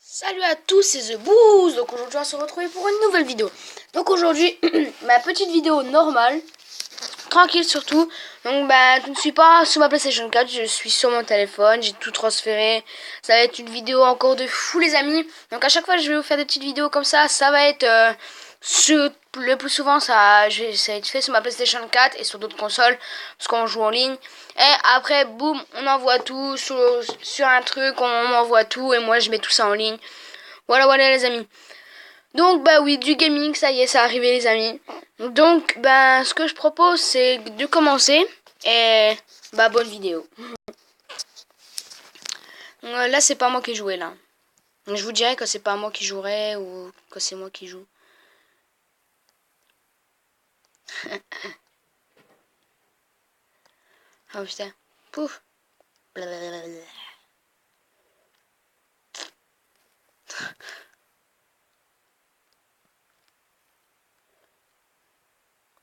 Salut à tous, c'est The Boost. Donc aujourd'hui on va se retrouver pour une nouvelle vidéo. Donc aujourd'hui ma petite vidéo normale, tranquille surtout. Donc je ne suis pas sur ma PlayStation 4, je suis sur mon téléphone, j'ai tout transféré. Ça va être une vidéo encore de fou les amis. Donc à chaque fois je vais vous faire des petites vidéos comme ça va être le plus souvent ça va être fait sur ma PlayStation 4 et sur d'autres consoles parce qu'on joue en ligne. Et après boum, on envoie tout sur un truc, on envoie tout et moi je mets tout ça en ligne. Voilà les amis. Donc oui, du gaming, ça y est, c'est arrivé les amis. Donc ce que je propose c'est de commencer et bonne vidéo. Là c'est pas moi qui jouais là. Je vous dirais que c'est pas moi qui jouerai ou que c'est moi qui joue. Oh putain. Pouf. Blablabla.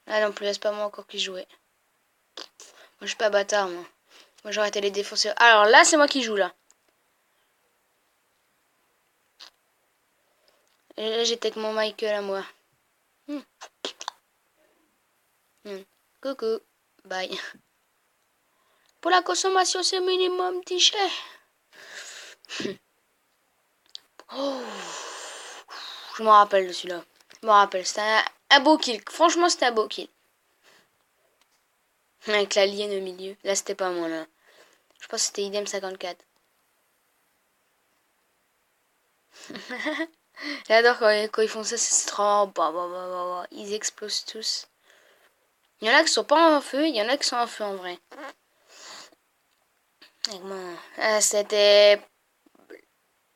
Ah non plus, c'est pas moi encore qui jouais. Moi je suis pas bâtard moi. Moi j'aurais été les défenseurs. Alors là c'est moi qui joue là. Et là j'étais avec mon Michael à moi. Coucou. Bye. Pour la consommation c'est minimum 10 cher. Oh. Je m'en rappelle de celui-là. Je m'en rappelle. C'était un beau kill. Franchement c'était un beau kill. Avec la liane au milieu. Là c'était pas moi là. Je pense que c'était idem 54. J'adore quand ils font ça, c'est trop. Ils explosent tous. Il y en a qui sont pas en feu, il y en a qui sont en feu en vrai. Avec moi. C'était.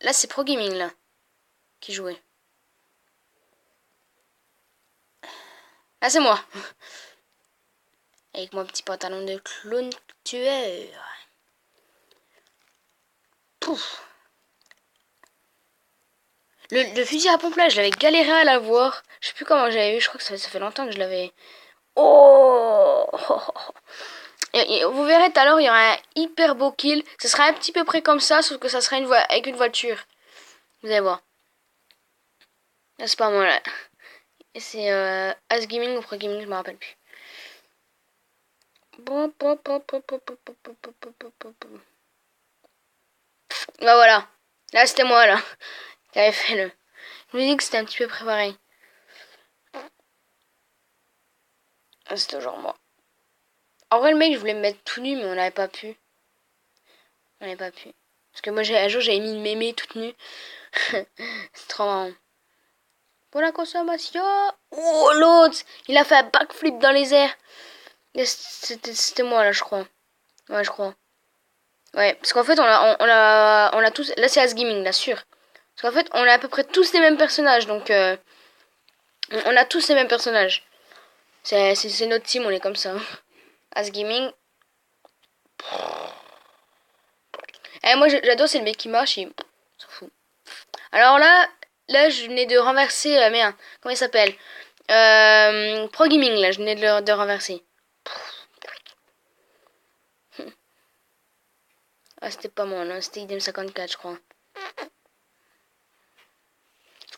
Là c'est Pro Gaming là. Qui jouait. Là c'est moi. Avec mon petit pantalon de clown tueur. Pouf. Le fusil à pompe là, je l'avais galéré à l'avoir. Je sais plus comment j'avais eu, je crois que ça fait longtemps que je l'avais. Oh. Et vous verrez tout à l'heure, il y aura un hyper beau kill. Ce sera un petit peu près comme ça, sauf que ça sera avec une voiture. Vous allez voir. Là, c'est pas moi là. C'est As Gaming ou Pro Gaming, je me rappelle plus. Bah voilà. Là, c'était moi là. Qui avait fait le. Je me dis que c'était un petit peu préparé. Ah, c'était genre moi. En vrai, le mec, je voulais me mettre tout nu, mais on n'avait pas pu. On n'avait pas pu. Parce que moi, un jour, j'avais mis une mémé toute nue. C'est trop marrant. Pour la consommation. Oh, l'autre, il a fait un backflip dans les airs. C'était moi, là, je crois. Ouais, je crois. Ouais, parce qu'en fait, on a tous. Là, c'est As Gaming, là, sûr. Parce qu'en fait, on a à peu près tous les mêmes personnages. Donc, on a tous les mêmes personnages. C'est notre team, on est comme ça. As Gaming. Moi, j'adore, c'est le mec qui marche. Il s'en fout. Alors là, je venais de renverser. Merde, comment il s'appelle Pro Gaming, là, je venais de renverser. Ah, c'était pas moi, là, c'était idem 54, je crois.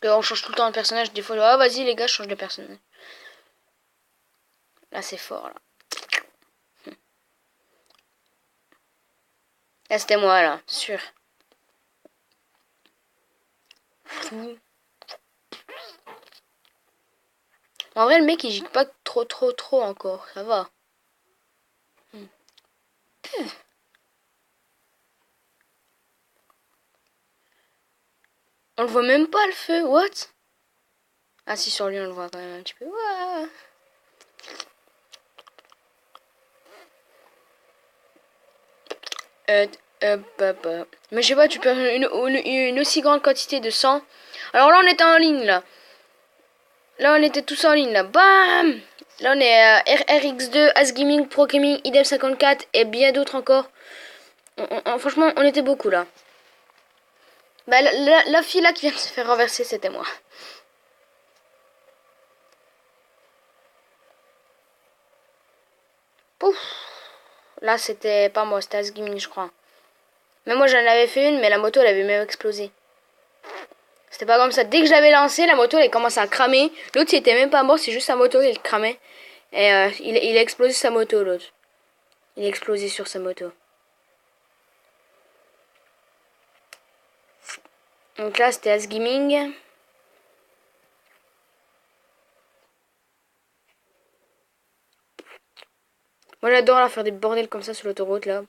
Parce qu'on change tout le temps de personnage. Des fois, ah, vas-y, les gars, je change de personnage. Là, c'est fort, là. Là, c'était moi, là, sûr. Fou. En vrai, le mec, il gicle pas trop encore. Ça va. On le voit même pas, le feu. What? Ah, si, sur lui, on le voit quand même un petit peu. Ouah. Mais je sais pas, tu perds une aussi grande quantité de sang. Alors là, on était en ligne, là. Là, on était tous en ligne, là. Bam! Là, on est RX2, As Gaming, Pro Gaming, idem 54 et bien d'autres encore. Franchement, on était beaucoup, là. La fille, là, qui vient de se faire renverser, c'était moi. Pouf! Là, c'était pas moi, c'était As Gaming, je crois. Mais moi, j'en avais fait une, mais la moto, elle avait même explosé. C'était pas comme ça. Dès que je l'avais lancé, la moto elle commençait à cramer. L'autre il était même pas mort, c'est juste sa moto il cramait. Et il a explosé sa moto l'autre. Il a explosé sur sa moto. Donc là c'était As Gaming. Moi j'adore là faire des bordels comme ça sur l'autoroute là.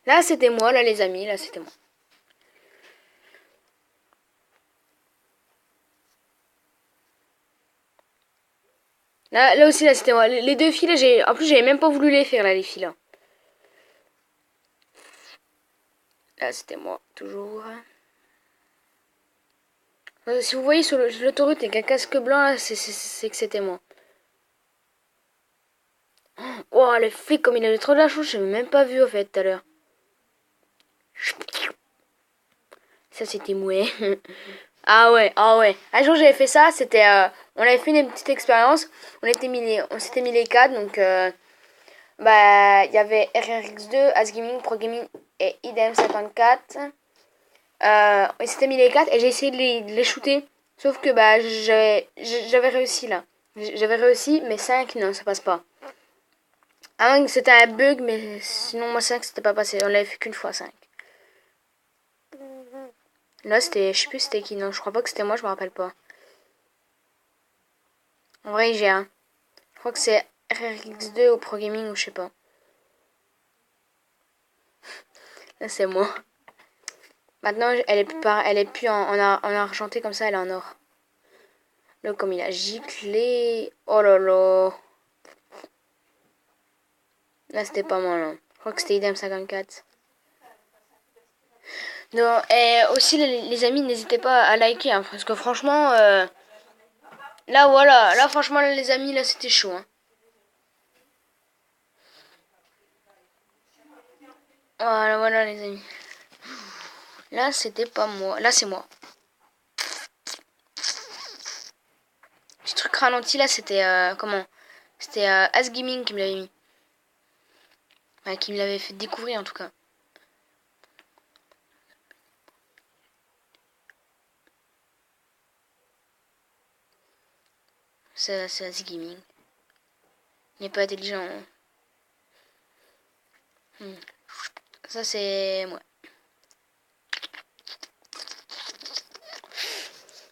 Là c'était moi, là les amis, là c'était moi. Là aussi là c'était moi. Les deux filles là, en plus j'avais même pas voulu les faire là les filles là. Là c'était moi, toujours. Si vous voyez sur l'autoroute avec un casque blanc là, c'est que c'était moi. Oh le flic comme il avait trop de la chance, je l'ai même pas vu au fait tout à l'heure. Ça c'était mouais. Ah ouais, ah ouais. Un jour j'avais fait ça, c'était on avait fait une petite expérience. On s'était mis les cadres donc bah il y avait RRX2, Asgaming, ProGaming et IDM54. On s'était mis les 4 et j'ai essayé de les shooter. Sauf que bah j'avais réussi là. J'avais réussi mais 5 non, ça passe pas. Ah moins que c'était un bug mais sinon moi 5 c'était pas passé. On l'avait fait qu'une fois 5. Là, c'était, je sais plus c'était qui, non, je crois pas que c'était moi, je me rappelle pas. En vrai, j'ai un. Je crois que c'est RRX2 ou Pro Gaming ou je sais pas. Là, c'est moi. Maintenant, elle est plus en argenté comme ça, elle est en or. Là, comme il a giclé. Oh là là. Là, c'était pas moi, là. Je crois que c'était IDM54. Non, et aussi, les amis, n'hésitez pas à liker, hein, parce que franchement, là, voilà. Là, franchement, les amis, là, c'était chaud, hein. Voilà, voilà, les amis. Là, c'était pas moi. Là, c'est moi. Petit truc ralenti, là, c'était... comment? C'était As Gaming qui me l'avait mis. Ouais, qui me l'avait fait découvrir, en tout cas. C'est As Gaming. Il n'est pas intelligent. Hein. Ça, c'est moi.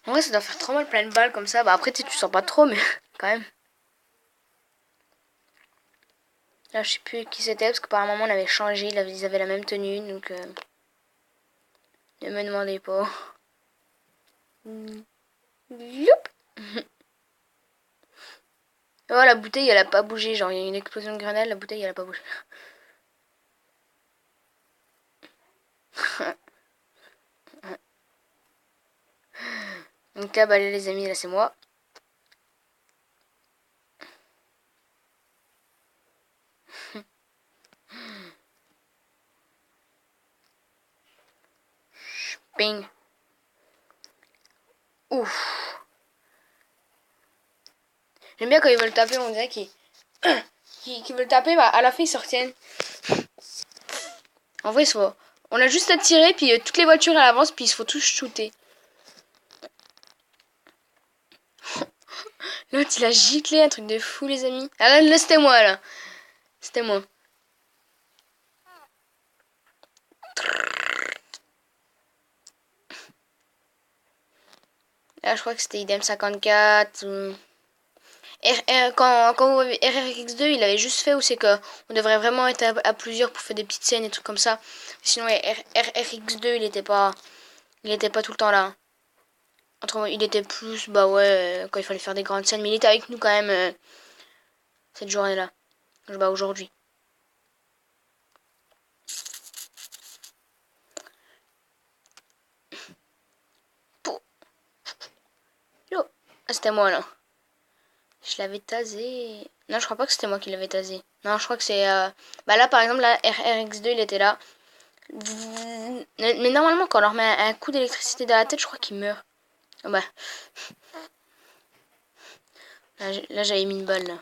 En vrai, ça doit faire trop mal plein de balles comme ça. Bah, après, tu sens pas trop, mais quand même. Là, je sais plus qui c'était, parce que par un moment, on avait changé. Ils avaient la même tenue, donc... ne me demandez pas. Youp. Oh, la bouteille, elle a pas bougé. Genre, il y a une explosion de grenade, la bouteille, elle a pas bougé. Donc là, bah, les amis, là, c'est moi. Ping. Ouf. J'aime bien quand ils veulent taper, on dirait qu'ils veulent taper, bah, à la fin, ils se retiennent. En vrai, on a juste à tirer, puis toutes les voitures à l'avance, puis il se faut tous shooter. L'autre, il a giclé, un truc de fou, les amis. Ah là c'était moi, là. C'était moi. Là, je crois que c'était IDM 54. Quand vous voyez RRX2, il avait juste fait où c'est que on devrait vraiment être à plusieurs pour faire des petites scènes et trucs comme ça. Sinon, RRX2, il était pas tout le temps là. Il était plus, bah ouais, quand il fallait faire des grandes scènes. Mais il était avec nous quand même cette journée-là. Bah aujourd'hui. Yo. Ah, c'était moi là. Je l'avais tasé. Non, je crois pas que c'était moi qui l'avais tasé. Non, je crois que c'est... Bah là, par exemple, la RRX2, il était là. Mais normalement, quand on leur met un coup d'électricité dans la tête, je crois qu'ils meurent. Ah bah. Là j'avais mis une balle, là.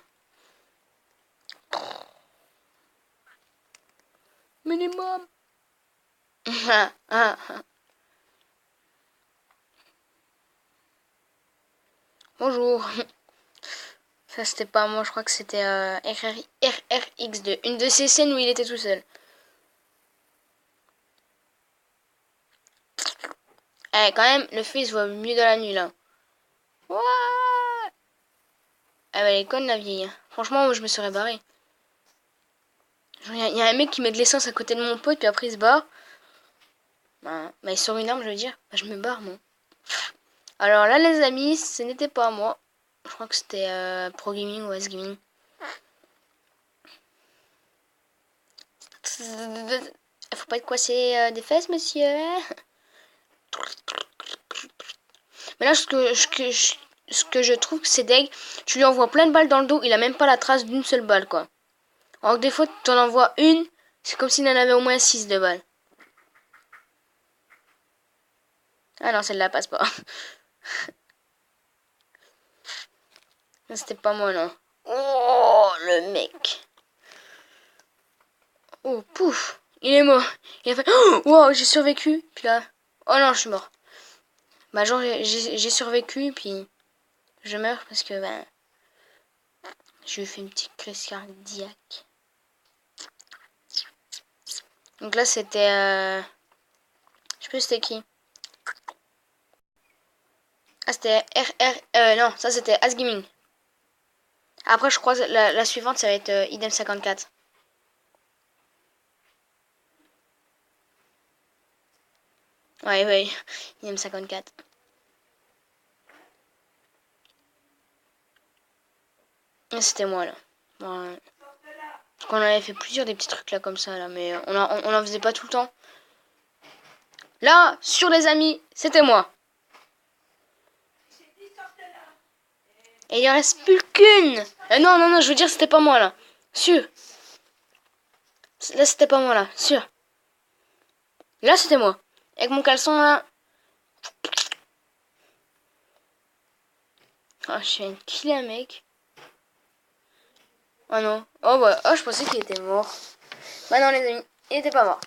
minimum. Bonjour. Ça c'était pas moi, je crois que c'était RRX2. Une de ces scènes où il était tout seul. Eh, quand même, le feu il se voit mieux dans la nuit là. Ouais. Ah bah elle est conne la vieille. Franchement, moi je me serais barré. Il y a un mec qui met de l'essence à côté de mon pote, puis après il se barre. Bah il sort une arme, je veux dire. Bah, je me barre, moi. Alors là, les amis, ce n'était pas moi. Je crois que c'était Pro Gaming ou S Gaming. Faut pas être coincé des fesses, monsieur. Mais là, ce que je trouve que c'est deg, tu lui envoies plein de balles dans le dos, il a même pas la trace d'une seule balle, quoi. Alors que des fois, tu en envoies une, c'est comme s'il en avait au moins 6 de balles. Ah non, celle-là passe pas. C'était pas moi, non. Oh, le mec. Oh, pouf. Il est mort. Il a fait... Oh, wow, j'ai survécu. Puis là... Oh non, je suis mort. Bah genre, j'ai survécu, puis... Je meurs parce que, ben... Je lui fais une petite crise cardiaque. Donc là, c'était... Je sais plus c'était qui. Ah, c'était RR... non, ça c'était As Gaming. Après, je crois que la suivante, ça va être Idem 54. Ouais, ouais, Idem 54. C'était moi, là. Ouais. Parce qu'on avait fait plusieurs des petits trucs là comme ça, là, mais on en faisait pas tout le temps. Là, sur les amis, c'était moi. Et il en reste plus qu'une. Non, non, non, je veux dire, c'était pas moi, là. Sûr. Là, c'était pas moi, là. Sûr. Là, c'était moi. Avec mon caleçon, là. Oh, je viens de killer un mec. Oh non. Oh, bah, oh, je pensais qu'il était mort. Bah non, les amis, il était pas mort.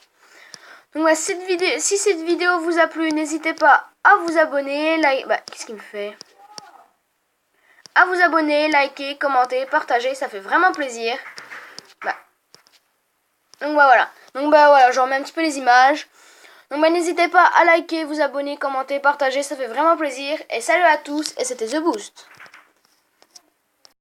Donc, voilà, si cette vidéo vous a plu, n'hésitez pas à vous abonner. Bah, qu'est-ce qu'il me fait? À vous abonner, liker, commenter, partager, ça fait vraiment plaisir. Bah. Donc bah voilà. Donc bah voilà, je remets un petit peu les images. Donc bah n'hésitez pas à liker, vous abonner, commenter, partager, ça fait vraiment plaisir. Et salut à tous, et c'était The Boost.